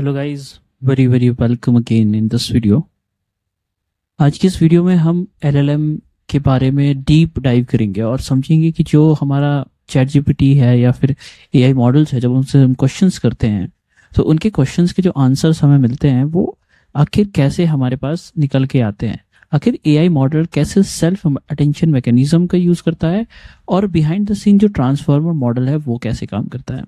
Hello guys, very very welcome again in this video. आज की इस वीडियो में हम एलएलएम के बारे में डीप डाइव करेंगे और समझेंगे कि जो हमारा चैट जीपीटी है या फिर एआई मॉडल्स है, जब उनसे हम क्वेश्चंस करते हैं तो उनके क्वेश्चंस के जो आंसर्स हमें मिलते हैं वो आखिर कैसे हमारे पास निकल के आते हैं। आखिर एआई मॉडल कैसे सेल्फ अटेंशन मैकेनिज्म का यूज़ करता है और बिहाइंड द सीन जो ट्रांसफॉर्मर मॉडल है वो कैसे काम करता है।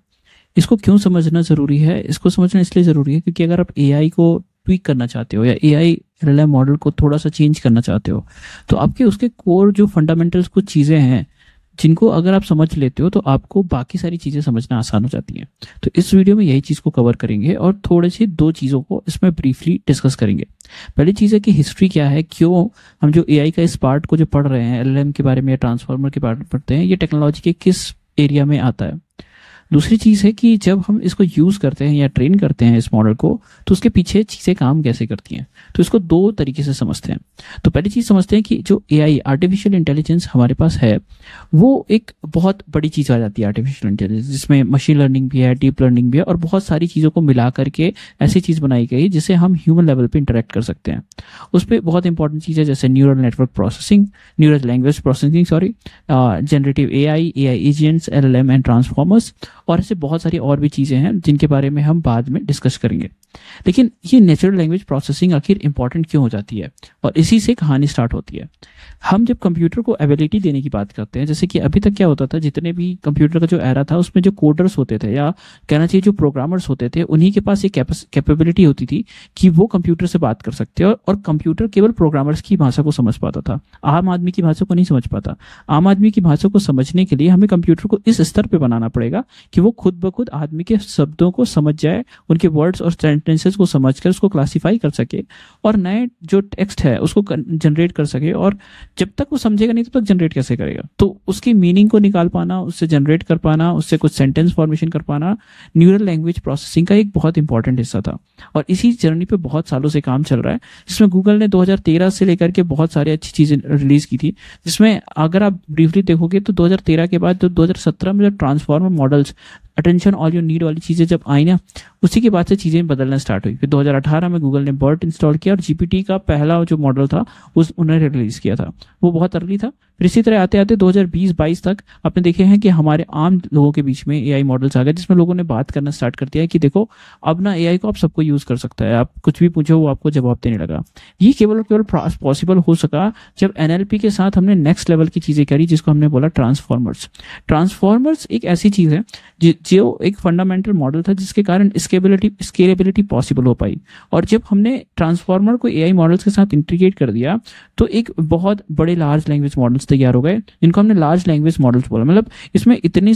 इसको क्यों समझना ज़रूरी है? इसको समझना इसलिए ज़रूरी है क्योंकि अगर आप एआई को ट्वीक करना चाहते हो या एआई एलएलएम मॉडल को थोड़ा सा चेंज करना चाहते हो तो आपके उसके कोर जो फंडामेंटल्स कुछ चीज़ें हैं जिनको अगर आप समझ लेते हो तो आपको बाकी सारी चीज़ें समझना आसान हो जाती हैं। तो इस वीडियो में यही चीज़ को कवर करेंगे और थोड़ी सी दो चीज़ों को इसमें ब्रीफली डिस्कस करेंगे। पहली चीज़ है कि हिस्ट्री क्या है, क्यों हम जो एआई का इस पार्ट को जो पढ़ रहे हैं, एलएलएम के बारे में या ट्रांसफॉर्मर के बारे में पढ़ते हैं, ये टेक्नोलॉजी के किस एरिया में आता है। दूसरी चीज़ है कि जब हम इसको यूज़ करते हैं या ट्रेन करते हैं इस मॉडल को तो उसके पीछे चीज़ें काम कैसे करती हैं। तो इसको दो तरीके से समझते हैं। तो पहली चीज़ समझते हैं कि जो एआई आर्टिफिशियल इंटेलिजेंस हमारे पास है वो एक बहुत बड़ी चीज़ आ जाती है आर्टिफिशियल इंटेलिजेंस, जिसमें मशीन लर्निंग भी है, डीप लर्निंग भी है और बहुत सारी चीज़ों को मिला करके ऐसी चीज़ बनाई गई जिसे हम ह्यूमन लेवल पे इंटरेक्ट कर सकते हैं। उस पर बहुत इंपॉर्टेंट चीज़ है जैसे neural network processing, neural language processing generative AI, AI agents, LLM and transformers और ऐसे बहुत सारी और भी चीज़ें हैं जिनके बारे में हम बाद में डिस्कस करेंगे। लेकिन ये नेचुरल लैंग्वेज प्रोसेसिंग आखिर इंपॉर्टेंट क्यों हो जाती है और इसी से कहानी स्टार्ट होती है। हम जब कंप्यूटर को एबिलिटी देने की बात करते हैं, जैसे कि अभी तक क्या होता था, जितने भी कंप्यूटर का जो एरा था उसमें जो कोडर्स होते थे या कहना चाहिए जो प्रोग्रामर्स होते थे उन्हीं के पास एक कैपेबिलिटी होती थी कि वो कंप्यूटर से बात कर सकते हैं और कंप्यूटर केवल प्रोग्रामर्स की भाषा को समझ पाता था, आम आदमी की भाषा को नहीं समझ पाता। आम आदमी की भाषा को समझने के लिए हमें कंप्यूटर को इस स्तर पर बनाना पड़ेगा कि वो खुद ब खुद आदमी के शब्दों को समझ जाए, उनके वर्ड्स और सेंटेंसेस को समझकर उसको क्लासिफाई कर सके और नए जो टेक्स्ट है उसको जनरेट कर सके। और जब तक वो समझेगा नहीं तब तक जनरेट कैसे करेगा? तो उसकी मीनिंग को निकाल पाना, उससे जनरेट कर पाना, उससे कुछ सेंटेंस फॉर्मेशन कर पाना न्यूरल लैंग्वेज प्रोसेसिंग का एक बहुत इंपॉर्टेंट हिस्सा था और इसी जर्नी पे बहुत सालों से काम चल रहा है, जिसमें गूगल ने 2013 से लेकर के बहुत सारी अच्छी चीजें रिलीज की थी। जिसमें अगर आप ब्रीफली देखोगे तो 2013 के बाद जो 2017 में जो transformer models, attention all you need वाली चीज़ें जब आई ना, उसी के बाद से चीज़ें बदलना स्टार्ट हुई। फिर 2018 में गूगल ने बर्ट इंस्टॉल किया और जीपीटी का पहला जो मॉडल था उन्होंने रिलीज किया था, वो बहुत अर्ली था। फिर इसी तरह आते आते 2020-22 तक आपने देखे हैं कि हमारे आम लोगों के बीच में एआई मॉडल्स आ गए, जिसमें लोगों ने बात करना स्टार्ट कर दिया है कि देखो अब ना एआई को आप सबको यूज़ कर सकता है, आप कुछ भी पूछो वो आपको जवाब देने लगा। ये केवल और केवल पॉसिबल हो सका जब एनएलपी के साथ हमने नेक्स्ट लेवल की चीज़ें करी, जिसको हमने बोला ट्रांसफॉर्मर्स। ट्रांसफॉर्मर्स एक ऐसी चीज़ है जो एक फंडामेंटल मॉडल था जिसके कारण स्केलेबिलिटी पॉसिबल हो पाई। और जब हमने ट्रांसफॉर्मर को एआई मॉडल्स के साथ इंटीग्रेट कर दिया तो एक बहुत बड़े लार्ज लैंग्वेज मॉडल्स तैयार हो गए, जिनको हमने लार्ज लैंग्वेज मॉडल्स बोला। मतलब इसमें इतने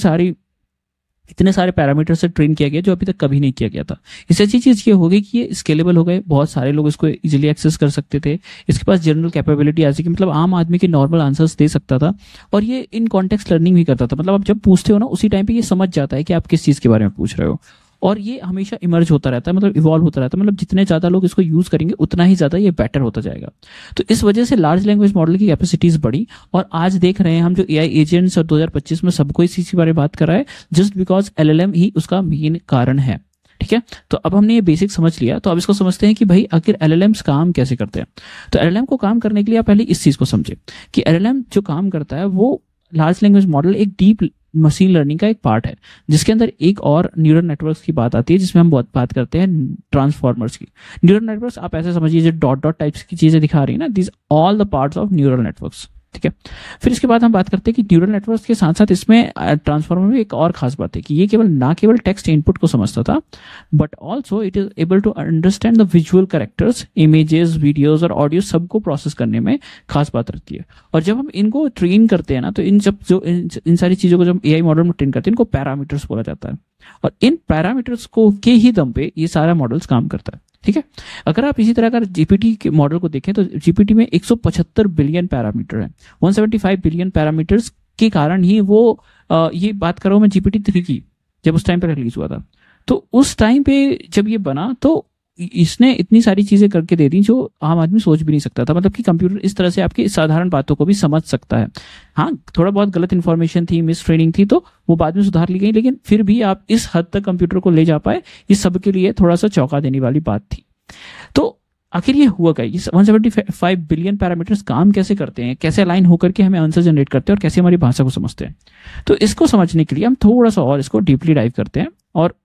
सारे पैरामीटर से ट्रेन किया गया जो अभी तक कभी नहीं किया गया था। इससे अच्छी चीज़ ये हो गई कि ये स्केलेबल हो गए, बहुत सारे लोग इसको इजीली एक्सेस कर सकते थे, इसके पास जनरल कैपेबिलिटी आ सकी, मतलब आम आदमी के नॉर्मल आंसर्स दे सकता था और ये इन कॉन्टेक्स्ट लर्निंग भी करता था। मतलब आप जब पूछते हो ना उसी टाइम पे ये समझ जाता है कि आप किस चीज़ के बारे में पूछ रहे हो और ये हमेशा इमर्ज होता रहता है, मतलब इवॉल्व होता रहता है। मतलब जितने ज़्यादा लोग इसको यूज़ करेंगे उतना ही ज़्यादा ये बेटर होता जाएगा। तो इस वजह से लार्ज लैंग्वेज मॉडल की कैपेसिटीज़ बढ़ी और आज देख रहे हैं हम जो एआई एजेंट्स और 2025 में सबको इसी के बारे में बात कर रहा है, जस्ट बिकॉज एलएलएम ही उसका मेन कारण है। ठीक है, तो अब हमने ये बेसिक समझ लिया, तो अब इसको समझते हैं कि भाई आखिर एलएलएम्स काम कैसे करते हैं। तो एलएलएम को काम करने के लिए आप पहले इस चीज़ को समझे कि एलएलएम जो काम करता है वो लार्ज लैंग्वेज मॉडल एक डीप मशीन लर्निंग का एक पार्ट है, जिसके अंदर एक और न्यूरल नेटवर्क्स की बात आती है, जिसमें हम बहुत बात करते हैं ट्रांसफॉर्मर्स की। न्यूरल नेटवर्क्स आप ऐसे समझिए जो डॉट डॉट टाइप्स की चीजें दिखा रही है ना, this all the parts of neural networks. ठीक है, फिर इसके बाद हम बात करते हैं कि न्यूरल नेटवर्क्स के साथ साथ इसमें ट्रांसफॉर्मर में एक और खास बात है कि ये ना केवल टेक्स्ट इनपुट को समझता था, but also it is able to understand the visual characters, images, videos और ऑडियो सबको प्रोसेस करने में खास बात रखती है। और जब हम इनको ट्रेन करते हैं ना, तो इन सारी चीजों को जब एआई मॉडल में ट्रेन करते हैं इनको पैरामीटर्स बोला जाता है और इन पैरामीटर्स को के ही दम पे ये सारा मॉडल्स काम करता है। ठीक है, अगर आप इसी तरह अगर जीपीटी के मॉडल को देखें तो जीपीटी में 175 बिलियन पैरामीटर है, 175 बिलियन पैरामीटर्स के कारण ही वो ये बात कर रहा हूं मैं जीपीटी 3 की, जब उस टाइम पर रिलीज हुआ था। तो उस टाइम पे जब ये बना तो इसने इतनी सारी चीजें करके दे दी जो आम आदमी सोच भी नहीं सकता था। मतलब कि कंप्यूटर इस तरह से आपकी साधारण बातों को भी समझ सकता है। हाँ, थोड़ा बहुत गलत इन्फॉर्मेशन थी, मिस ट्रेनिंग थी, तो वो बाद में सुधार ली गई, लेकिन फिर भी आप इस हद तक कंप्यूटर को ले जा पाए, ये सबके लिए थोड़ा सा चौंका देने वाली बात थी। तो आखिर ये हुआ क्या, ये 175 बिलियन पैरामीटर्स काम कैसे करते हैं, कैसे अलाइन होकर के हमें आंसर जनरेट करते हैं और कैसे हमारी भाषा को समझते हैं। तो इसको समझने के लिए हम थोड़ा सा और इसको डीपली डाइव करते हैं और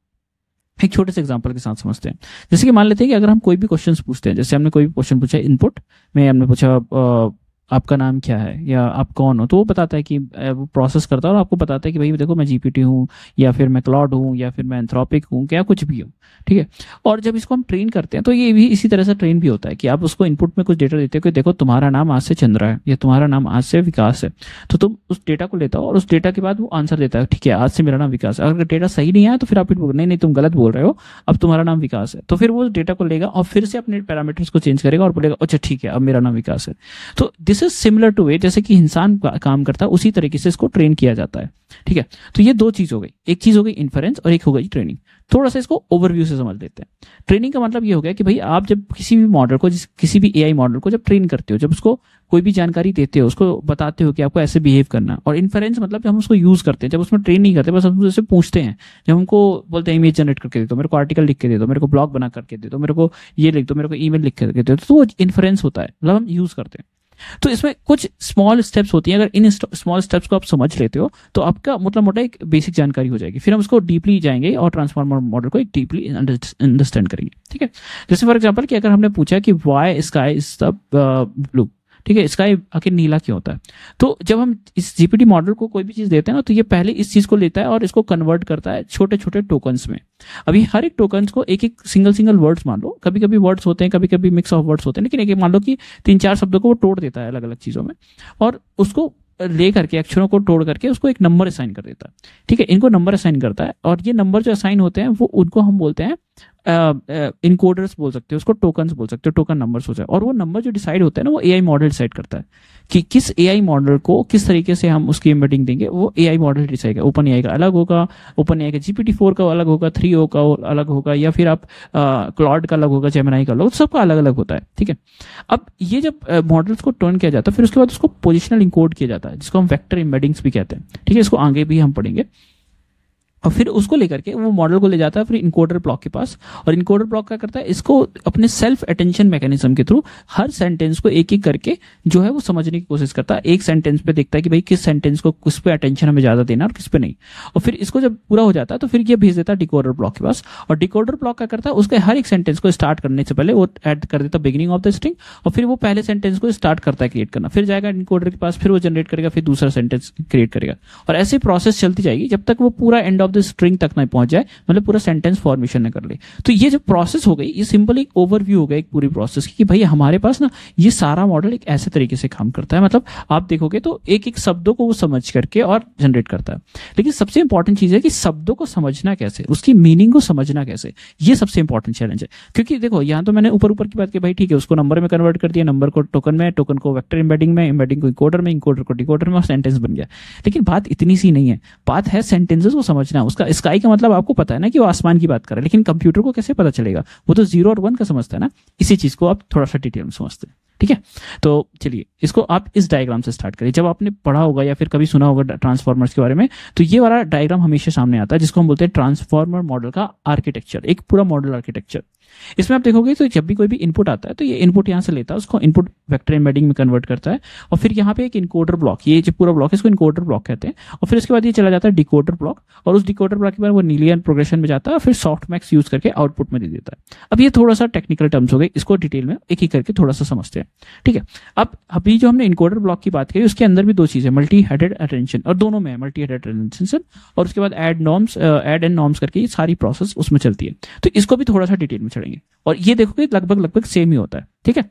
एक छोटे से एग्जांपल के साथ समझते हैं। जैसे कि मान लेते हैं कि अगर हम कोई भी क्वेश्चन पूछते हैं, जैसे हमने कोई भी क्वेश्चन पूछा इनपुट में, हमने पूछा आपका नाम क्या है या आप कौन हो, तो वो बताता है कि वो प्रोसेस करता है और आपको बताता है कि भाई देखो मैं जीपीटी हूँ या फिर मैं क्लॉड हूँ या फिर मैं एंथ्रोपिक हूँ, क्या कुछ भी हूँ, ठीक है। और जब इसको हम ट्रेन करते हैं तो ये भी इसी तरह से ट्रेन भी होता है कि आप उसको इनपुट में कुछ डेटा देते हो कि देखो तुम्हारा नाम आज से चंद्रा है या तुम्हारा नाम आज से विकास है, तो तुम उस डेटा को लेता हो और उस डेटा के बाद वो आंसर देता है, ठीक है आज से मेरा नाम विकास है। अगर डेटा सही नहीं आया तो फिर आप नहीं नहीं तुम गलत बोल रहे हो, अब तुम्हारा नाम विकास है। तो फिर वो डेटा को लेगा और फिर से अपने पैरामीटर्स को चेंज करेगा और बोलेगा अच्छा ठीक है अब मेरा नाम विकास है। तो this is similar two way, जैसे कि इंसान काम करता है उसी तरीके से इसको ट्रेन किया जाता है, ठीक है। तो ये दो चीज हो गई, एक चीज हो गई इन्फरेंस और एक हो गई ट्रेनिंग। थोड़ा सा इसको ओवरव्यू से समझ लेते हैं। ट्रेनिंग का मतलब ये हो गया कि भाई आप जब किसी भी मॉडल को, किसी भी एआई मॉडल को जब ट्रेन करते हो, जब उसको कोई भी जानकारी देते हो, उसको बताते हो कि आपको ऐसे बिहेव करना। और इन्फरेंस मतलब जब हम उसको यूज करते हैं, जब उसमें ट्रेन नहीं करते, बस हम उससे पूछते हैं। जब हमको बोलते हैं इमेज जनरेट करके दे दो, मेरे को आर्टिकल लिख के दे दो, मेरे को ब्लॉग बना करके दे दो, मेरे को ये लिख दो, मेरे को ईमेल लिख करके दे दो, तो वो इन्फरेंस होता है, मतलब हम यूज करते हैं। तो इसमें कुछ स्मॉल स्टेप्स होती हैं, अगर इन स्मॉल स्टेप्स को आप समझ लेते हो तो आपका मतलब मोटा एक बेसिक जानकारी हो जाएगी। फिर हम उसको डीपली जाएंगे और ट्रांसफॉर्मर मॉडल को एक डीपली अंडरस्टैंड करेंगे, ठीक है। जैसे फॉर एग्जांपल कि अगर हमने पूछा कि why sky is the blue, ठीक है, स्काई आखिर नीला क्यों होता है, तो जब हम इस जीपीटी मॉडल को कोई भी चीज देते हैं ना, तो ये पहले इस चीज को लेता है और इसको कन्वर्ट करता है छोटे छोटे टोकन्स में। अभी हर एक टोकन्स को एक एक सिंगल वर्ड्स मान लो, कभी कभी वर्ड्स होते हैं, कभी कभी मिक्स ऑफ वर्ड्स होते हैं, लेकिन एक मान लो कि 3-4 शब्दों को वो तोड़ देता है अलग अलग चीजों में और उसको ले करके अक्षरों को तोड़ करके उसको एक नंबर असाइन कर देता है, ठीक है। इनको नंबर असाइन करता है और ये नंबर जो असाइन होते हैं वो उनको हम बोलते हैं इनकोडर्स बोल सकते हो, उसको टोकन्स बोल सकते हो, टोकन नंबर्स हो जाए। और वो नंबर जो डिसाइड होता है ना, वो एआई मॉडल डिसाइड करता है कि किस एआई मॉडल को किस तरीके से हम उसकी एम्बेडिंग देंगे, वो एआई मॉडल डिसाइड करेगा। ओपन एआई का अलग होगा, ओपन एआई का GPT-4 का अलग होगा, 3O का अलग होगा, या फिर आप क्लॉड का अलग होगा, जेमिनी का अलग, सबका अलग अलग होता है, ठीक है। अब ये जब मॉडल्स को टर्न किया जाता है, फिर उसके बाद उसको पोजिशनल इनकोड किया जाता है, जिसको हम वेक्टर एम्बेडिंग्स भी कहते हैं, ठीक है। इसको आगे भी हम पढ़ेंगे। और फिर उसको लेकर के वो मॉडल को ले जाता है फिर इनकोडर ब्लॉक के पास, और इनकोडर ब्लॉक क्या करता है, इसको अपने सेल्फ अटेंशन मैकेनिज्म के थ्रू हर सेंटेंस को एक एक करके जो है वो समझने की कोशिश करता है। एक सेंटेंस पे देखता है कि भाई किस सेंटेंस को किस पे अटेंशन हमें ज्यादा देना और किस पे नहीं, और फिर इसको जब पूरा हो जाता है तो फिर ये भेज देता है डिकोडर ब्लॉक के पास। और डिकोडर ब्लॉक क्या करता है, उसके हर एक सेंटेंस को स्टार्ट करने से पहले वो ऐड कर देता है बिगिनिंग ऑफ द स्ट्रिंग, और फिर वो पहले सेंटेंस को स्टार्ट करता है क्रिएट करना, फिर जाएगा इनकोडर के पास, फिर वो जनरेट करेगा, फिर दूसरा सेंटेंस क्रिएट करेगा, और ऐसे प्रोसेस चलती जाएगी जब तक वो पूरा एंड ऑफ द स्ट्रिंग तक ना पहुंच जाए, मतलब पूरा सेंटेंस फॉर्मेशन न कर ले। तो ये जो प्रोसेस हो गई, ये सिंपल एक ओवरव्यू हो गया एक पूरी प्रोसेस की, कि भाई हमारे पास ना ये सारा मॉडल एक ऐसे तरीके से काम करता है। मतलब आप देखोगे तो एक एक शब्दों को वो समझ करके और जनरेट करता है। लेकिन सबसे इंपॉर्टेंट चीज है कि शब्दों को समझना कैसे, उसकी मीनिंग को समझना कैसे, ये सबसे इंपॉर्टेंट चैलेंज है। क्योंकि देखो यहाँ तो मैंने ऊपर ऊपर की बात की, भाई ठीक है उसको नंबर में कन्वर्ट कर दिया, नंबर को टोकन में, टोकन को वेक्टर एम्बेडिंग में, एम्बेडिंग को इनकोडर में, इनकोडर को डिकोडर में, और सेंटेंस बन गया। लेकिन बात इतनी सी नहीं है, बात है सेंटेंसेस को समझना। उसका स्काई का मतलब आपको पता है ना कि वो आसमान की बात कर रहा है, लेकिन कंप्यूटर को कैसे पता चलेगा, वो तो 0 और 1 का समझता है ना। इसी चीज को आप थोड़ा सा डिटेल में समझते हैं, ठीक है। तो चलिए इसको आप इस डायग्राम से स्टार्ट करिए। जब आपने पढ़ा होगा या फिर कभी सुना होगा ट्रांसफॉर्मर्स के बारे में, तो ये वाला डायग्राम हमेशा सामने आता है, जिसको हम बोलते हैं ट्रांसफॉर्मर मॉडल का आर्किटेक्चर, एक पूरा मॉडल आर्किटेक्चर। इसमें आप देखोगे तो जब भी कोई भी इनपुट आता है तो ये इनपुट यहाँ से लेता है, उसको इनपुट वेक्टर एम्बेडिंग में कन्वर्ट करता है, और फिर यहाँ पे एक इनकोडर ब्लॉक, ये जो पूरा ब्लॉक है इसको इनकोडर ब्लॉक कहते हैं। और फिर उसके बाद ये चला जाता है डिकोडर ब्लॉक, और उस डिकोडर ब्लॉक के बाद वो नीलियन प्रोग्रेशन में जाता है, और फिर सॉफ्टमैक्स यूज करके आउटपुट में दे देता है। अब ये थोड़ा सा टेक्निकल टर्म्स हो गए, इसको डिटेल में एक एक करके थोड़ा सा समझते हैं, ठीक है। अब अभी जो हमने इनकोडर ब्लॉक की बात करी, उसके अंदर भी दो चीजें, मल्टी हेडेड अटेंशन, और दोनों में मल्टी हेडेड अटेंशन, और उसके बाद ऐड एंड नॉर्म्स करके ये सारी प्रोसेस उसमें चलती है। तो इसको भी थोड़ा सा डिटेल में चढ़ेंगे, और ये देखोगे लगभग सेम ही होता है, ठीक है।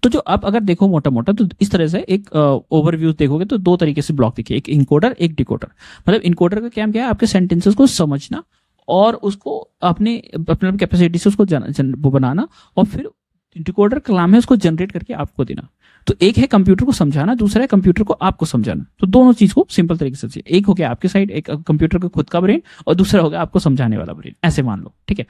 तो जो आप अगर देखो मोटा मोटा, तो इस तरह से एक ओवरव्यू देखोगे तो दो तरीके से ब्लॉक देखिए, एक इनकोडर एक डिकोडर। मतलब इनकोडर का काम क्या है, आपके सेंटेंसेस को समझना और उसको अपने कैपेसिटी से उसको वो बनाना, और फिर डिकोडर का काम है उसको जनरेट करके आपको देना। तो एक है कंप्यूटर को समझाना, दूसरा है कंप्यूटर को आपको समझाना। तो दोनों चीज को सिंपल तरीके से, एक हो गया आपके साइड, एक कंप्यूटर का खुद का ब्रेन, और दूसरा हो गया आपको समझाने वाला ब्रेन, ऐसे मान लो, ठीक है।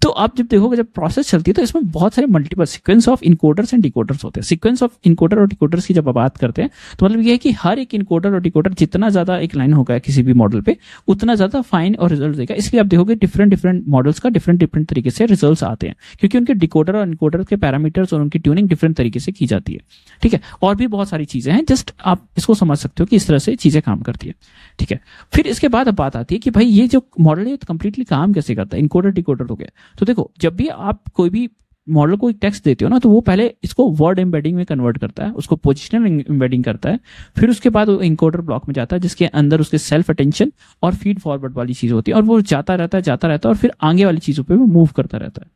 तो आप जब देखोगे जब प्रोसेस चलती है तो इसमें बहुत सारे multiple sequence of encoders and decoders होते हैं। सीक्वेंस ऑफ इनकोडर और डिकोडर्स की जब आप बात करते हैं तो मतलब ये है कि हर एक इनकोडर और डिकोडर जितना ज्यादा एक लाइन होगा किसी भी मॉडल पे उतना ज्यादा फाइन और रिजल्ट देगा। इसलिए आप देखोगे डिफरेंट डिफरेंट मॉडल्स का डिफरेंट डिफरेंट तरीके से रिजल्ट आते हैं, क्योंकि उनके डिकोडर और इनकोडर के पैरामीटर्स और उनकी ट्यूनिंग डिफरेंट तरीके से की जाती है। ठीक है, और भी बहुत सारी चीजें हैं, जस्ट आप इसको समझ सकते हो कि इस तरह से चीजें काम करती है। ठीक है, फिर इसके बाद अब बात आती है कि भाई ये जो मॉडल है कंप्लीटली काम कैसे करता है, इनकोडर डिकोडर हो गया। तो देखो जब भी आप कोई भी मॉडल को एक टेक्स्ट देते हो ना तो वो पहले इसको वर्ड एम्बेडिंग में कन्वर्ट करता है, उसको पोजिशनल एम्बेडिंग करता है, फिर उसके बाद वो इनकोडर ब्लॉक में जाता है जिसके अंदर उसके सेल्फ अटेंशन और फीड फॉरवर्ड वाली चीज होती है, और वो जाता रहता है और फिर आगे वाली चीजों पे वो मूव करता रहता है।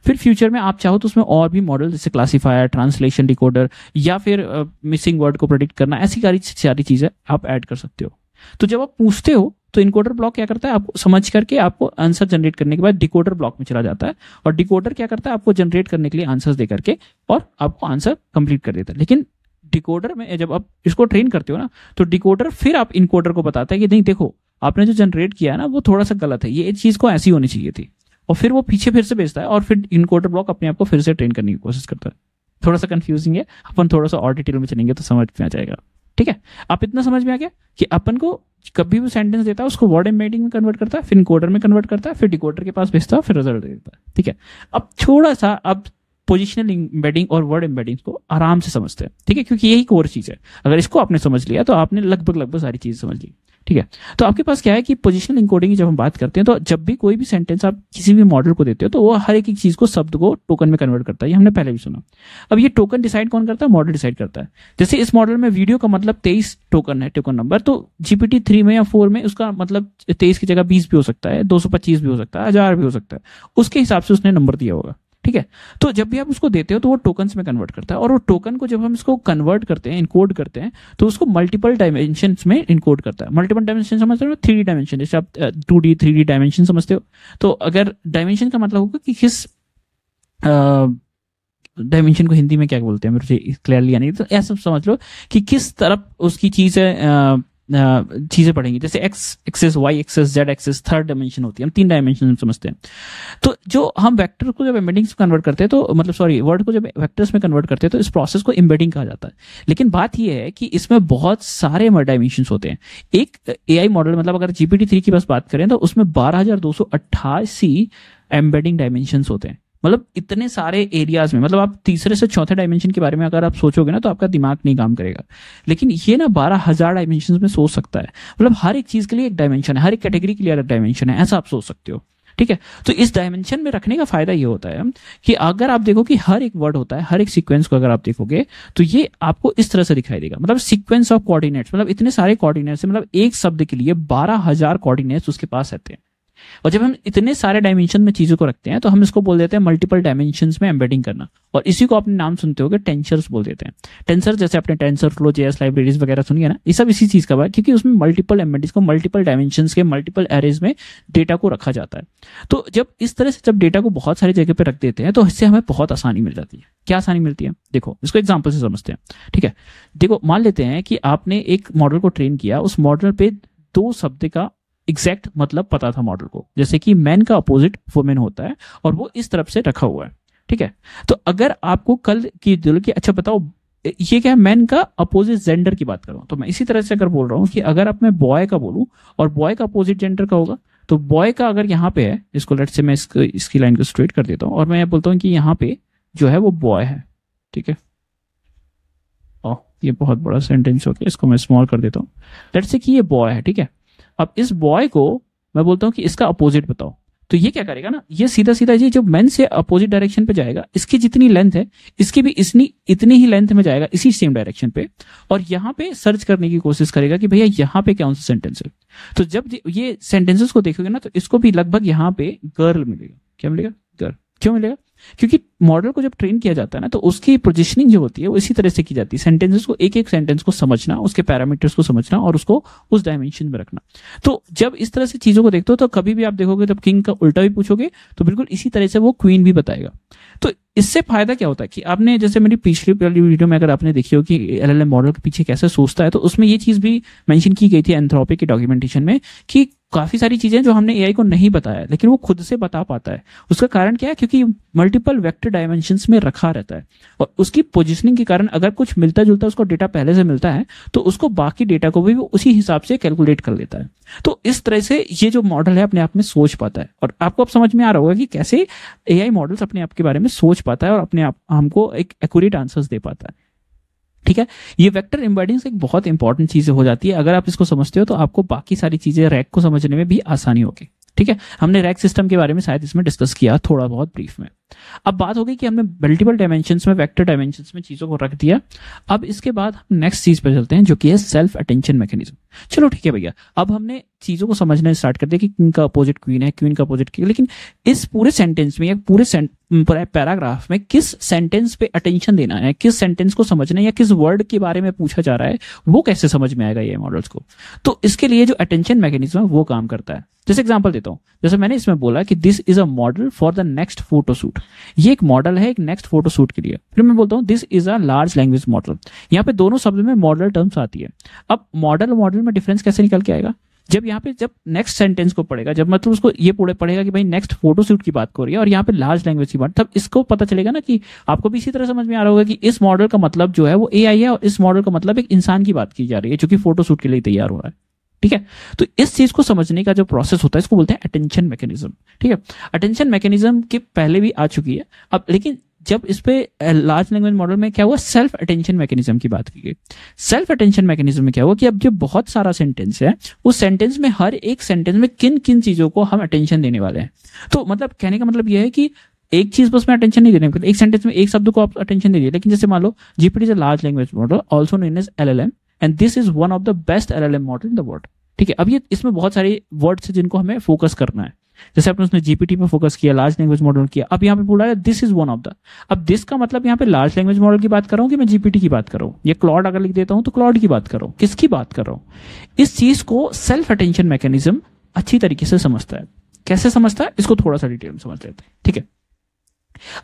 फिर फ्यूचर में आप चाहो तो उसमें और भी मॉडल जैसे क्लासीफायर, ट्रांसलेशन डिकोडर या फिर मिसिंग वर्ड को प्रेडिक्ट करना, ऐसी सारी चीजें आप ऐड कर सकते हो। तो जब आप पूछते हो तो इनकोडर ब्लॉक क्या करता है, आपको समझ करके आपको आंसर जनरेट करने के बाद डिकोडर ब्लॉक में चला जाता है, और डिकोडर क्या करता है आपको जनरेट करने के लिए आंसर्स दे करके और आपको आंसर कंप्लीट कर देता है। लेकिन डिकोडर में जब आप इसको ट्रेन करते हो ना तो डिकोडर फिर आप इनकोडर को बताता है कि नहीं देखो आपने जो जनरेट किया है ना वो थोड़ा सा गलत है, ये चीज को ऐसी होनी चाहिए थी, और फिर वो पीछे फिर से भेजता है और फिर इनकोडर ब्लॉक अपने आप को फिर से ट्रेन करने की कोशिश करता है। थोड़ा सा कंफ्यूजिंग है, अपन थोड़ा सा और डिटेल में चलेंगे तो समझ में आ जाएगा। ठीक है, आप इतना समझ में आ गया कि अपन को कभी भी सेंटेंस देता है उसको वर्ड एम्बेडिंग में कन्वर्ट करता है, फिर इनकोडर में कन्वर्ट करता है, फिर डिकोडर के पास भेजता है, फिर रिजल्ट देता है। ठीक है, अब थोड़ा सा अब पोजिशनल एम्बेडिंग और वर्ड एम्बेडिंग को आराम से समझते हैं। ठीक है, क्योंकि यही कोर चीज है, अगर इसको आपने समझ लिया तो आपने लगभग सारी चीज समझ ली। ठीक है, तो आपके पास क्या है कि पोजिशनल इनकोडिंग की जब हम बात करते हैं तो जब भी कोई भी सेंटेंस आप किसी भी मॉडल को देते हो तो वो हर एक चीज को, शब्द को टोकन में कन्वर्ट करता है, ये हमने पहले भी सुना। अब ये टोकन डिसाइड कौन करता है, मॉडल डिसाइड करता है। जैसे इस मॉडल में वीडियो का मतलब 23 टोकन है, टोकन नंबर, तो जीपीटी 3 में या 4 में उसका मतलब 23 की जगह 20 भी हो सकता है, 225 भी हो सकता है, 1000 भी हो सकता है, उसके हिसाब से उसने नंबर दिया होगा। ठीक है, तो जब भी आप उसको देते हो तो वो टोकन्स में कन्वर्ट करता है, और वो टोकन को जब हम इसको कन्वर्ट करते हैं, इनकोड करते हैं, तो उसको मल्टीपल डायमेंशंस में इनकोड करता है। मल्टीपल डायमेंशन समझते हो, 3D डायमेंशन, जैसे आप 2D 3D डायमेंशन समझते हो, तो अगर डायमेंशन का मतलब होगा कि किस डायमेंशन को हिंदी में क्या बोलते हैं मुझे क्लियरली नहीं, तो ऐसा समझ लो कि किस तरफ उसकी चीजें पढ़ेंगी, जैसे X axis, Y axis, Z axis, third dimension होती है, हम 3 डायमेंशन समझते हैं। तो जो हम वेक्टर को जब एम्बेडिंग्स में कन्वर्ट करते हैं तो मतलब वर्ड को जब वेक्टर्स में कन्वर्ट करते हैं तो इस प्रोसेस को एम्बेडिंग कहा जाता है। लेकिन बात यह है कि इसमें बहुत सारे डायमेंशन होते हैं। एक एआई मॉडल मतलब अगर जीपीटी 3 की बस बात करें तो उसमें 12,288 एम्बेडिंग डायमेंशन होते हैं। मतलब इतने सारे एरियाज में, मतलब आप तीसरे से चौथे डायमेंशन के बारे में अगर आप सोचोगे ना तो आपका दिमाग नहीं काम करेगा, लेकिन ये ना 12,000 डायमेंशन में सोच सकता है। मतलब हर एक चीज के लिए एक डायमेंशन है, हर एक कैटेगरी के लिए अलग डायमेंशन है, ऐसा आप सोच सकते हो। ठीक है, तो इस डायमेंशन में रखने का फायदा ये होता है कि अगर आप देखो कि हर एक वर्ड होता है, हर एक सीक्वेंस को अगर आप देखोगे तो ये आपको इस तरह से दिखाई देगा, मतलब सीक्वेंस ऑफ कोऑर्डिनेट्स, मतलब इतने सारे कोऑर्डिनेट्स, मतलब एक शब्द के लिए 12,000 कोऑर्डिनेट्स उसके पास रहते हैं। और जब हम इतने सारे डायमेंशन में चीजों को रखते हैं तो हम इसको बोल देते हैं मल्टीपल डायमेंशंस में एम्बेडिंग करना, और इसी को अपने नाम सुनते होगे टेंसर्स बोल देते हैं। टेंसर जैसे अपने टेंसर फ्लो, जेएस लाइब्रेरीज वगैरह सुनिए ना, ये सब इसी चीज का है, क्योंकि उसमें मल्टीपल एम्बेडिंग्स को मल्टीपल डायमेंशंस के मल्टीपल एरेज में डेटा को रखा जाता है। तो जब इस तरह से जब डेटा को बहुत सारी जगह पे रख देते हैं तो इससे हमें बहुत आसानी मिल जाती है। क्या आसानी मिलती है, देखो इसको एग्जाम्पल से समझते हैं। ठीक है, देखो मान लेते हैं कि आपने एक मॉडल को ट्रेन किया, उस मॉडल पे 2 शब्द का एग्जैक्ट मतलब पता था मॉडल को, जैसे कि मैन का अपोजिट वुमेन होता है और वो इस तरफ से रखा हुआ है। ठीक है, तो अगर आपको कल की दिल की अच्छा बताओ ये क्या है, मैन का अपोजिट जेंडर की बात करूं तो मैं इसी तरह से अगर बोल रहा हूं कि अगर आप मैं बॉय का बोलूं और बॉय का अपोजिट जेंडर का होगा, तो बॉय का अगर यहाँ पे है, इसको लेट से मैं इसकी लाइन को स्ट्रेट कर देता हूँ और मैं बोलता हूँ कि यहाँ पे जो है वो बॉय है। ठीक है, ये बहुत बड़ा सेंटेंस हो गया, इसको मैं स्मॉल कर देता हूँ। लेट से कि ये बॉय है। ठीक है, अब इस बॉय को मैं बोलता हूं कि इसका अपोजिट बताओ, तो ये क्या करेगा ना, ये सीधा सीधा ये जो मेन से अपोजिट डायरेक्शन पे जाएगा, इसकी जितनी लेंथ है इसकी भी इतनी ही लेंथ में जाएगा इसी सेम डायरेक्शन पे, और यहाँ पे सर्च करने की कोशिश करेगा कि भैया यहाँ पे कौन सा सेंटेंस है। तो जब ये सेंटेंसेस को देखोगे ना तो इसको भी लगभग यहाँ पे गर्ल मिलेगा। क्या मिलेगा, गर्ल। क्यों मिलेगा, क्योंकि मॉडल को जब ट्रेन किया जाता है ना तो उसकी पोजीशनिंग जो होती है वो इसी तरह से की जाती है, सेंटेंसेस को एक एक सेंटेंस को समझना, उसके पैरामीटर्स को समझना और उसको उस डायमेंशन में रखना। तो जब इस तरह से चीजों को देखते हो तो कभी भी आप देखोगे जब किंग का उल्टा भी पूछोगे तो बिल्कुल इसी तरह से वो क्वीन भी बताएगा। तो इससे फायदा क्या होता है कि आपने जैसे मेरी पिछली वाली वीडियो में अगर आपने देखी हो कि एलएलएम मॉडल के पीछे कैसे सोचता है, तो उसमें ये चीज भी मेंशन की गई थी एंथ्रोपी के डॉक्यूमेंटेशन में कि काफी सारी चीजें जो हमने एआई को नहीं बताया लेकिन वो खुद से बता पाता है। उसका कारण क्या है, क्योंकि मल्टीपल वेक्टर डायमेंशंस में रखा रहता है और उसकी पोजिशनिंग के कारण अगर कुछ मिलता जुलता उसको डेटा पहले से मिलता है तो उसको बाकी डेटा को भी वो उसी हिसाब से कैलकुलेट कर लेता है। तो इस तरह से ये जो मॉडल है अपने आप में सोच पाता है और आपको अब समझ में आ रहा होगा कि कैसे एआई मॉडल्स अपने आप के बारे में सोच पाता है और अपने आप हमको एक एक्यूरेट आंसर्स दे पाता है। ठीक है, ये वेक्टर एम्बेडिंग्स एक बहुत इंपॉर्टेंट चीज हो जाती है। अगर आप इसको समझते हो तो आपको बाकी सारी चीजें रैक को समझने में भी आसानी होगी। ठीक है, हमने रैक सिस्टम के बारे में शायद इसमें डिस्कस किया थोड़ा बहुत ब्रीफ में। अब बात हो गई कि हमने मल्टीपल डायमेंशंस में, वेक्टर डायमेंशंस में चीजों को रख दिया। अब इसके बाद हम नेक्स्ट चीज पे चलते हैं जो कि है सेल्फ अटेंशन मैकेनिज्म। चलो ठीक है भैया, अब हमने चीजों को समझना स्टार्ट कर दिया कि किंग का अपोजिट क्वीन है, क्वीन का अपोजिट किंग, लेकिन इस पूरे सेंटेंस में या पूरे पैराग्राफ में किस सेंटेंस पे अटेंशन देना है, किस सेंटेंस को समझना है या किस वर्ड के बारे में पूछा जा रहा है, वो कैसे समझ में आएगा ये मॉडल्स को। तो इसके लिए जो अटेंशन मैकेनिज्म है वो काम करता है। जैसे एग्जांपल देता हूं, जैसे मैंने इसमें बोला कि this is a model for the next photoshoot. ये एक मॉडल है एक नेक्स्ट फोटोशूट के लिए। फिर मैं बोलता हूं this is a large language model. यहाँ पे दोनों शब्द में मॉडल टर्म्स आती है। अब मॉडल मॉडल में डिफरेंस कैसे निकल के आएगा, जब यहाँ पे जब नेक्स्ट सेंटेंस को पढ़ेगा, जब मतलब उसको ये पढ़ेगा कि भाई नेक्स्ट फोटोशूट की बात हो रही है और यहाँ पे लार्ज लैंग्वेज की बात, तब इसको पता चलेगा ना कि आपको भी इसी तरह समझ में आ रहा होगा कि इस मॉडल का मतलब जो है वो एआई है और इस मॉडल का मतलब एक इंसान की बात की जा रही है जो कि फोटोशूट के लिए तैयार हो रहा है। ठीक है, तो इस चीज को समझने का जो प्रोसेस होता है इसको बोलते हैं अटेंशन मैकेनिज्म। ठीक है, अटेंशन मैकेनिज्म के पहले भी आ चुकी है अब, लेकिन जब इस पे लार्ज लैंग्वेज मॉडल में क्या हुआ, सेल्फ अटेंशन मैकेनिज्म की बात की गई। सेल्फ अटेंशन मैकेनिज्म में क्या हुआ कि अब जो बहुत सारा सेंटेंस है उस सेंटेंस में हर एक सेंटेंस में किन किन चीजों को हम अटेंशन देने वाले हैं। तो मतलब कहने का मतलब यह है कि एक चीज बस में अटेंशन नहीं देने, एक सेंटेंस में एक शब्द को आप अटेंशन दे दिए। लेकिन जैसे मान लो GPT is a large language model also known as LLM and this is one of the best LLM model in the world. ठीक है, अब ये इसमें बहुत सारे वर्ड्स हैं जिनको हमें फोकस करना है। जैसे आपने उसने जीपीटी पे फोकस किया, लार्ज लैंग्वेज मॉडल किया, अब यहाँ पे बोला है this is one of the. अब दिस का मतलब यहाँ पे लार्ज लैंग्वेज मॉडल की बात कर रहा हूँ कि मैं जीपीटी की बात कर रहा हूँ, या क्लॉड अगर लिख देता हूँ तो क्लॉड की बात कर रहा हूँ, किसकी बात कर रहा हूँ। इस चीज को सेल्फ अटेंशन मैकेनिज्म अच्छी तरीके से समझता है। कैसे समझता है इसको थोड़ा सा डिटेल में समझ लेते हैं। ठीक है,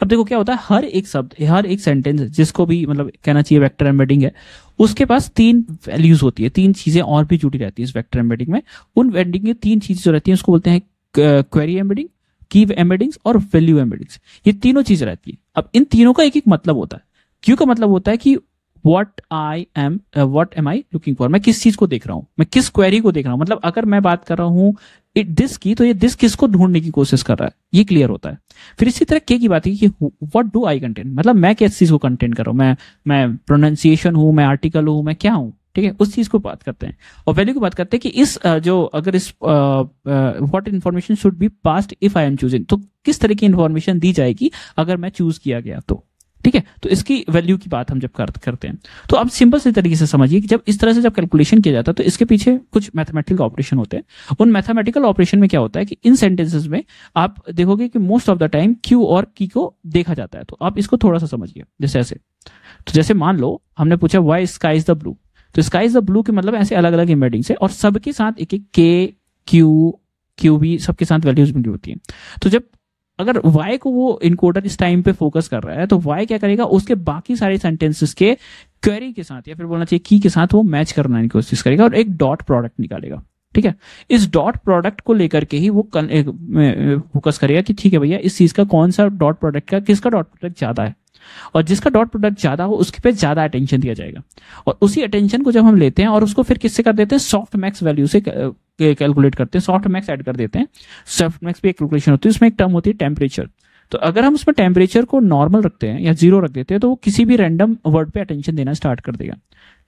अब देखो क्या होता है, हर एक शब्द, हर एक सेंटेंस जिसको भी मतलब कहना चाहिए वेक्टर एम्बेडिंग है, उसके पास तीन वैल्यूज होती है, तीन चीजें और भी जुड़ी रहती है इस वेक्टर एम्बेडिंग में। उन एम्बेडिंग की तीन चीजें जो रहती है उसको बोलते हैं क्वेरी एम्बेडिंग, की एम्बेडिंग्स और वैल्यू एम्बेडिंग्स। ये तीनों चीजें रहती है। अब इन तीनों का एक एक मतलब होता है। क्यू का मतलब होता है कि what am I looking for, मैं किस चीज को देख रहा हूं, मैं किस क्वेरी को देख रहा हूं। मतलब अगर मैं बात कर रहा हूं दिस की, तो ये दिस किसको ढूंढने की कोशिश कर रहा है, ये क्लियर होता है। फिर इसी तरह के की बात है कि व्हाट डू आई कंटेंट, मतलब मैं किस चीज को कंटेंट कर रहा हूं, मैं प्रोनाउंसिएशन हूं, मैं आर्टिकल हूं, मैं क्या हूं। ठीक है, उस चीज को बात करते हैं। और वैल्यू की बात करते हैं कि इस जो अगर इस what information should be passed if I am choosing, तो किस तरह की इन्फॉर्मेशन दी जाएगी अगर मैं चूज किया गया तो। ठीक है, तो इसकी वैल्यू की बात हम जब करते हैं तो आप सिंपल से तरीके से समझिए कि जब इस तरह से जब कैलकुलेशन किया जाता है तो इसके पीछे कुछ मैथमेटिकल ऑपरेशन होते हैं। उन मैथमेटिकल ऑपरेशन में क्या होता है कि इन सेंटेंसेस में आप देखोगे कि most of the time Q और की को देखा जाता है। तो आप इसको थोड़ा सा समझिए जैसे ऐसे। तो जैसे मान लो हमने पूछा why sky is the blue, तो स्काई इज द ब्लू के मतलब ऐसे अलग अलग एम्बेडिंग्स है और सबके साथ एक एक के क्यू भी सबके साथ वैल्यूज मिली होती है। तो जब अगर y को वो इनकोडर इस टाइम पे फोकस कर रहा है तो y क्या करेगा, उसके बाकी सारे सेंटेंसेस के क्वेरी के साथ या फिर बोलना चाहिए की के साथ वो मैच करने की कोशिश करेगा और एक डॉट प्रोडक्ट निकालेगा। ठीक है, इस डॉट प्रोडक्ट को लेकर के ही वो फोकस करेगा कि ठीक है भैया इस चीज का कौन सा डॉट प्रोडक्ट का, किसका डॉट प्रोडक्ट ज्यादा है, और जिसका डॉट प्रोडक्ट ज्यादा हो उसके पे ज्यादा अटेंशन दिया जाएगा। और उसी अटेंशन को जब हम लेते हैं और उसको फिर किससे कर देते हैं, सॉफ्ट मैक्स वैल्यू से कैलकुलेट करते हैं, सॉफ्ट मैक्स ऐड कर देते हैं। सॉफ्ट मैक्स पे एक कैलकुलेशन होती है, उसमें एक टर्म होती है टेम्परेचर। तो अगर हम उसमें टेम्परेचर को नॉर्मल रखते हैं या 0 रख देते हैं तो वो किसी भी रैंडम वर्ड पे अटेंशन देना स्टार्ट कर देगा।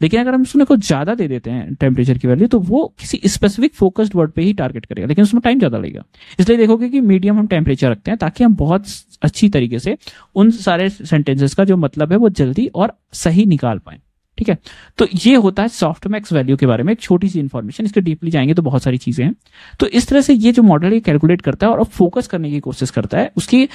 लेकिन अगर हम उसमें कुछ ज्यादा दे देते हैं टेम्परेचर की वैल्यू तो वो किसी स्पेसिफिक फोकस्ड वर्ड पे ही टारगेट करेगा, लेकिन उसमें टाइम ज्यादा लगेगा। इसलिए देखोगे कि मीडियम हम टेम्परेचर रखते हैं ताकि हम बहुत अच्छी तरीके से उन सारे सेंटेंसेस का जो मतलब है वो जल्दी और सही निकाल पाए। ठीक है, तो ये होता है सॉफ्ट मैक्स वैल्यू के बारे में एक छोटी सी इन्फॉर्मेशन। इसके डीपली जाएंगे तो बहुत सारी चीजें हैं। तो इस तरह से ये जो मॉडल है कैलकुलेट करता है और फोकस करने की कोशिश करता है उसकी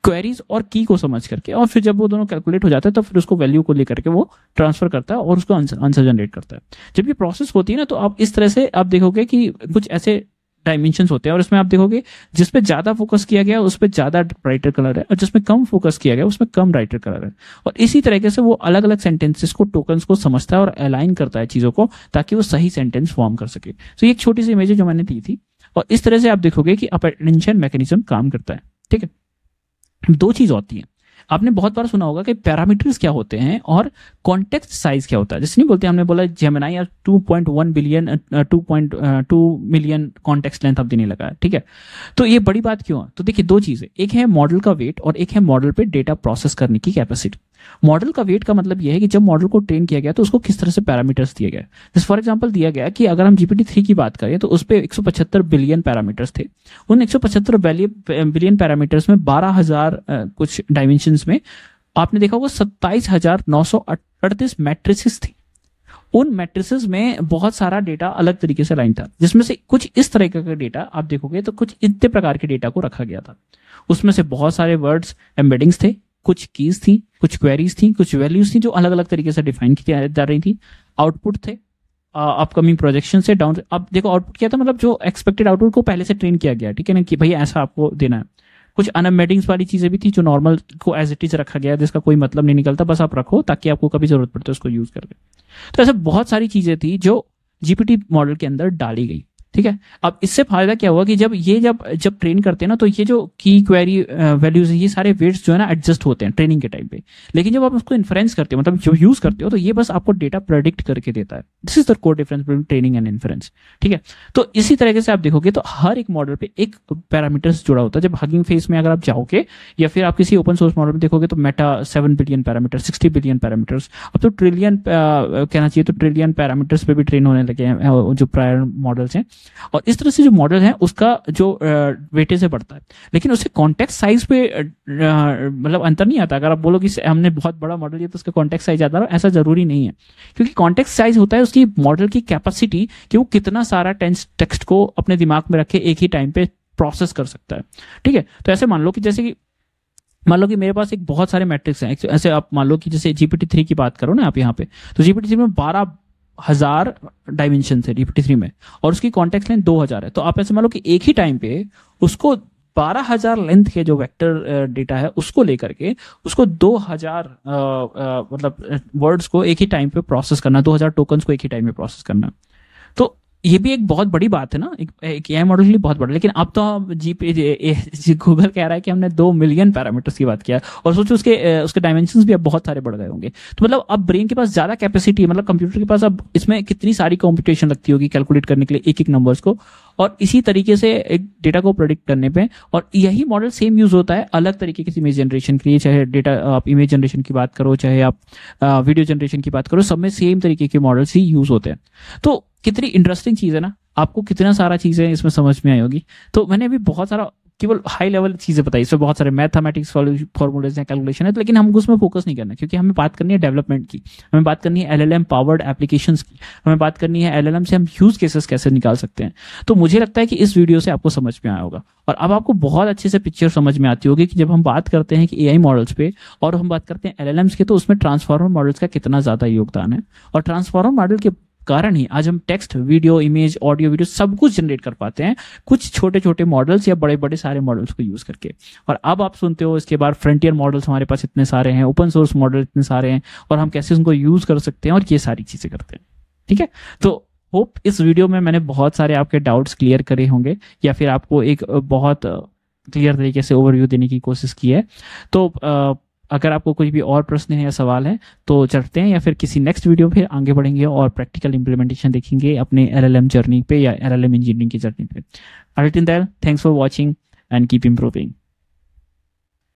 क्वेरीज और की को समझ करके, और फिर जब वो दोनों कैलकुलेट हो जाता है तो फिर उसको वैल्यू को लेकर के वो ट्रांसफर करता है और उसको आंसर जनरेट करता है। जब ये प्रोसेस होती है ना तो आप इस तरह से आप देखोगे कि कुछ ऐसे डायमेंशंस होते हैं, और इसमें आप देखोगे जिसपे ज्यादा फोकस किया गया उस पर ज्यादा ब्राइटर कलर है, और जिसमें कम फोकस किया गया उसमें कम ब्राइटर कलर है। और इसी तरीके से वो अलग अलग सेंटेंसेस को, टोकन्स को समझता है और अलाइन करता है चीजों को, ताकि वो सही सेंटेंस फॉर्म कर सके। तो ये एक छोटी सी इमेज है जो मैंने दी थी, और इस तरह से आप देखोगे कि अटेंशन मैकेनिज्म काम करता है। ठीक है, दो चीज होती है, आपने बहुत बार सुना होगा कि पैरामीटर्स क्या होते हैं और कॉन्टेक्स्ट साइज क्या होता है। जैसे नहीं बोलते, हमने बोला जेमिनी या 2.1 बिलियन 2.2 मिलियन कॉन्टेक्स्ट लेंथ अब देने लगा है। ठीक है, तो ये बड़ी बात क्यों है? तो देखिए दो चीजें, एक है मॉडल का वेट और एक है मॉडल पे डेटा प्रोसेस करने की कैपेसिटी। मॉडल का वेट का मतलब यह है कि जब मॉडल को ट्रेन किया गया तो उसको किस तरह से पैरामीटर्स दिए गए। जैसे फॉर एग्जांपल दिया गया कि अगर हम GPT-3 की बात करें तो उस पर 175 बिलियन पैरामीटर्स थे। उन 175 बिलियन पैरामीटर्स में 12,000 कुछ डायमेंशंस में आपने देखा होगा 27,938 मैट्रिसेस थी। उन मैट्रिसेस में बहुत सारा डेटा अलग तरीके से लाइन था, जिसमें से कुछ इस तरह का डेटा आप देखोगे तो कुछ इतने प्रकार के डेटा को रखा गया था। उसमें से बहुत सारे वर्ड्स एम्बेडिंग्स थे, कुछ कीज थी, कुछ क्वेरीज थी, कुछ वैल्यूज थी जो अलग अलग तरीके से डिफाइन की जा रही थी। आउटपुट थे, अपकमिंग प्रोजेक्शन से डाउन। अब देखो आउटपुट क्या था, मतलब जो एक्सपेक्टेड आउटपुट को पहले से ट्रेन किया गया, ठीक है ना, कि भाई ऐसा आपको देना है। कुछ अनएम्बेडिंग्स वाली चीजें भी थी जो नॉर्मल को एज इट इज रखा गया, जिसका कोई मतलब नहीं निकलता, बस आप रखो ताकि आपको कभी जरूरत पड़ते उसको यूज कर ले। तो ऐसे बहुत सारी चीजें थी जो GPT मॉडल के अंदर डाली गई। ठीक है, अब इससे फायदा क्या हुआ कि जब ट्रेन करते हैं ना, तो ये जो की क्वेरी वैल्यूज ये सारे वेट्स जो है ना एडजस्ट होते हैं ट्रेनिंग के टाइम पे। लेकिन जब आप उसको इन्फ्रेंस करते हो, मतलब जो यूज करते हो, तो ये बस आपको डेटा प्रेडिक्ट करके देता है। This is the core difference between training and inference. ठीक है, तो इसी तरीके से आप देखोगे तो हर एक मॉडल पे एक पैरामीटर्स जुड़ा होता है। जब हगिंग फेस में अगर आप जाओगे या फिर आप किसी ओपन सोर्स मॉडल में देखोगे तो Meta 7 billion parameter, 60 billion parameters, अब तो ट्रिलियन कहना चाहिए, तो ट्रिलियन पैरामीटर्स पे भी ट्रेन होने लगे हैं जो प्रायर मॉडल्स हैं। और इस तरह से जो मॉडल है उसका जो वेटेज बढ़ता है, लेकिन उससे कॉन्टेक्स्ट साइज पे मतलब अंतर नहीं आता। अगर आप बोलो कि हमने बहुत बड़ा मॉडल लिया तो उसका कॉन्टेक्स्ट साइज आता है, ऐसा जरूरी नहीं है, क्योंकि कॉन्टेक्स्ट साइज होता है उसकी मॉडल की कैपेसिटी कि वो कितना सारा टेक्स्ट को अपने दिमाग में रखे एक ही टाइम पे प्रोसेस कर सकता है। ठीक है, तो ऐसे मान लो कि जैसे कि मेरे पास एक बहुत सारे मैट्रिक्स हैं। ऐसे आप मान लो कि जैसे GPT-3 की बात करो ना आप यहाँ पे, तो GPT-3 में 12,000 डायमेंशन है GPT-3 में, और उसकी कॉन्टेक्स्ट लेंथ 2,000 है। तो आप ऐसे मान लो कि एक ही टाइम पे उसको 12,000 लेंथ के जो वेक्टर डेटा है उसको लेकर के उसको 2,000 मतलब वर्ड्स को एक ही टाइम पे प्रोसेस करना, 2,000 टोकन्स को एक ही टाइम में प्रोसेस करना। तो ये भी एक बहुत बड़ी बात है ना, एक AI मॉडल के लिए बहुत बड़ा। लेकिन अब तो गूगल कह रहा है कि हमने 2 मिलियन पैरामीटर्स की बात किया, और सोचो उसके डायमेंशंस भी अब बहुत सारे बढ़ गए होंगे। तो मतलब अब ब्रेन के पास ज्यादा कैपेसिटी है, मतलब कंप्यूटर के पास अब इसमें कितनी सारी कंप्यूटेशन लगती होगी कैलकुलेट करने के लिए एक एक नंबर्स को, और इसी तरीके से एक डेटा को प्रेडिक्ट करने पे। और यही मॉडल सेम यूज होता है अलग तरीके की इमेज जनरेशन के लिए, चाहे डेटा आप इमेज जनरेशन की बात करो, चाहे आप वीडियो जनरेशन की बात करो, सब में सेम तरीके के मॉडल्स ही यूज होते हैं। तो कितनी इंटरेस्टिंग चीज है ना, आपको कितना सारा चीजें इसमें समझ में आई होगी। तो मैंने अभी बहुत सारा केवल हाई लेवल चीजें बताई, इसमें बहुत सारे मैथमेटिक्स फॉर्मूलेज हैं, कैलकुलेशन है, लेकिन हमको उसमें फोकस नहीं करना, क्योंकि हमें बात करनी है डेवलपमेंट की, हमें बात करनी है LLM पावर्ड एप्लीकेशंस की, हमें बात करनी है LLM से हम यूज केसेस कैसे निकाल सकते हैं। तो मुझे लगता है कि इस वीडियो से आपको समझ में आया होगा, और अब आपको बहुत अच्छे से पिक्चर समझ में आती होगी कि जब हम बात करते हैं कि AI मॉडल्स पे और हम बात करते हैं LLMs के, तो उसमें ट्रांसफॉर्मर मॉडल्स का कितना ज्यादा योगदान है। और ट्रांसफॉर्मर मॉडल के कारण ही आज हम text, video, image, audio, video सब कुछ जनरेट कर पाते हैं, कुछ छोटे छोटे मॉडल्स या बड़े बड़े सारे मॉडल्स को यूज करके। और अब आप सुनते हो इसके बाद फ्रंटियर मॉडल्स हमारे पास इतने सारे हैं, ओपन सोर्स मॉडल इतने सारे हैं, और हम कैसे उनको यूज कर सकते हैं, और ये सारी चीजें करते हैं। ठीक है, तो होप इस वीडियो में मैंने बहुत सारे आपके डाउट्स क्लियर करे होंगे, या फिर आपको एक बहुत क्लियर तरीके से ओवरव्यू देने की कोशिश की है। तो अगर आपको कोई भी और प्रश्न है या सवाल है तो चढ़ते हैं, या फिर किसी नेक्स्ट वीडियो फिर आगे बढ़ेंगे और प्रैक्टिकल इंप्लीमेंटेशन देखेंगे अपने LLM जर्नी पे या LLM इंजीनियरिंग की जर्नी पे। Until then, thanks for watching and keep improving.